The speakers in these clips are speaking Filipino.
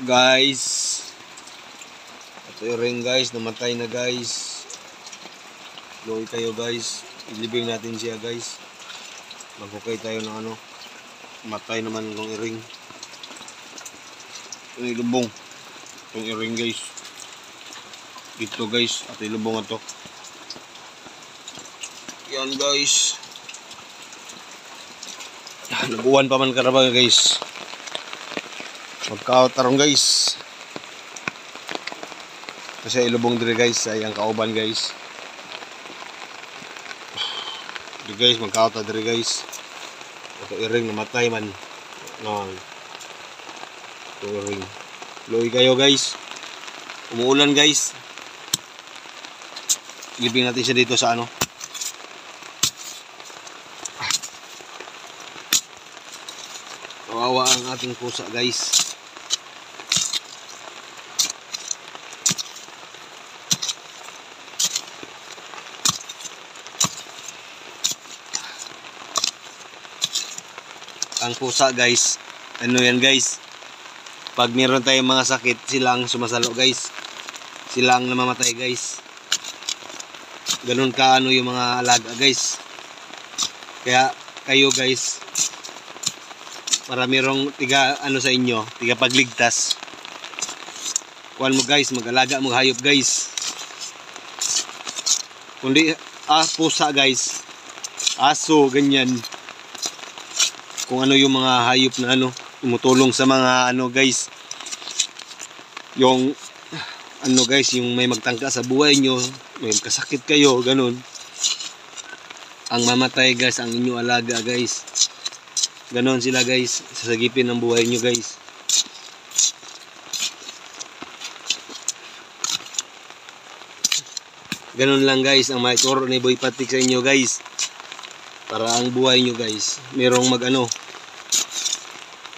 Guys, ito yung ring guys, namatay na guys. Loy kayo guys, ilibing natin siya guys. Magkukay tayo ng ano, matay naman itong i-ring. Ito yung lubong, itong i-ring guys. Ito guys, at yung lubong ito. Yan guys. Nabuwan pa man karaba guys. Magka-out tarong guys. Kasi ilubong dire guys ay ang kauban guys. Dire guys magka-out dire guys. Ito i-ring namatay man. No. Ito i-ring. Loy kayo guys. Umuulan guys. Ilibing natin siya dito sa ano. Kawawa ang ating pusa guys. Ang pusa guys, ano yan guys, pag meron tayong mga sakit, silang sumasalo guys, silang namamatay guys. Ganun ka ano yung mga alaga guys. Kaya kayo guys, para merong tiga ano sa inyo, tiga pagligtas, kuhan mo guys, mag-alaga mo hayop guys. Kundi pusa guys, aso, ganyan. Kung ano yung mga hayop na ano, tumutulong sa mga ano guys, yung ano guys, yung may magtangka sa buhay nyo, may kasakit kayo, ganun. Ang mamatay guys, ang inyo alaga guys. Ganon sila guys, sasagipin ng buhay nyo guys. Ganon lang guys ang maituro ni Boy Patik sa inyo guys. Para ang buhay nyo guys, merong mag ano,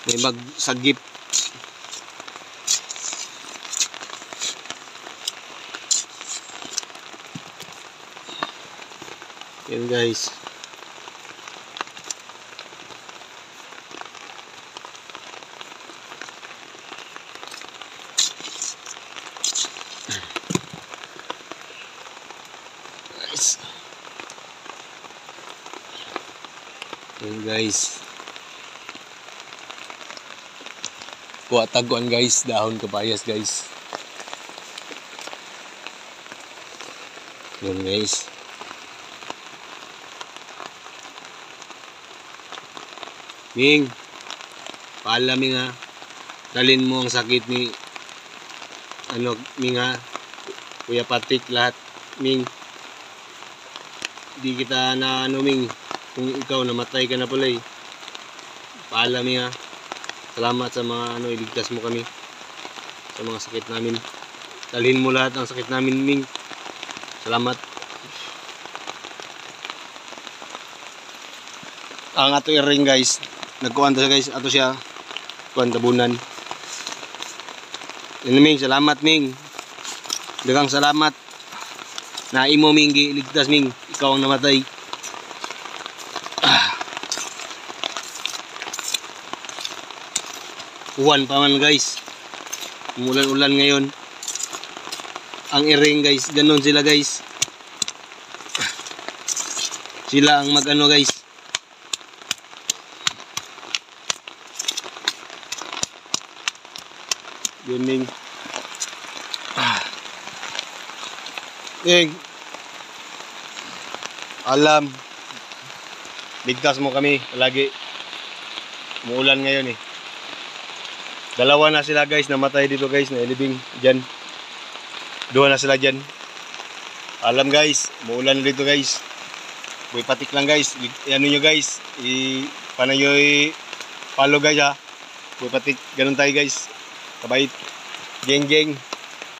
may magsagip. Yan guys. Yan guys. Kuha taguan guys, dahon kapayas guys. Yan guys. Ming, pala Ming ha. Dalin mo ang sakit ni ano Ming ha. Kuya Patik lahat Ming. Di kita na ano Ming. Kung ikaw namatay ka na pala eh. Paalam ha. Salamat sa mga ano, iligtas mo kami sa mga sakit namin. Dalhin mo lahat ng sakit namin Ming. Salamat. Ang ato i-ring guys, nagkuhan to guys, ato siya kuhan tabunan. Yan Ming, salamat Ming. Dagang salamat. Na imo Ming iligtas Ming, ikaw ang namatay. Uwan pa man guys. Umulan-ulan ngayon. Ang i-ring guys, ganon sila guys. Sila ang mag-ano guys. Yun Ming. Ming. Alam. Ligtas mo kami lagi. Umuulan ngayon eh. Dalawa na sila guys, namatay dito guys, nailibing dyan. Dua na sila dyan. Alam guys, muulan dito guys. Boy Patik lang guys. Ano nyo guys, paano nyo follow guys ha. Boy Patik, ganun tayo guys. Kabait. Geng geng.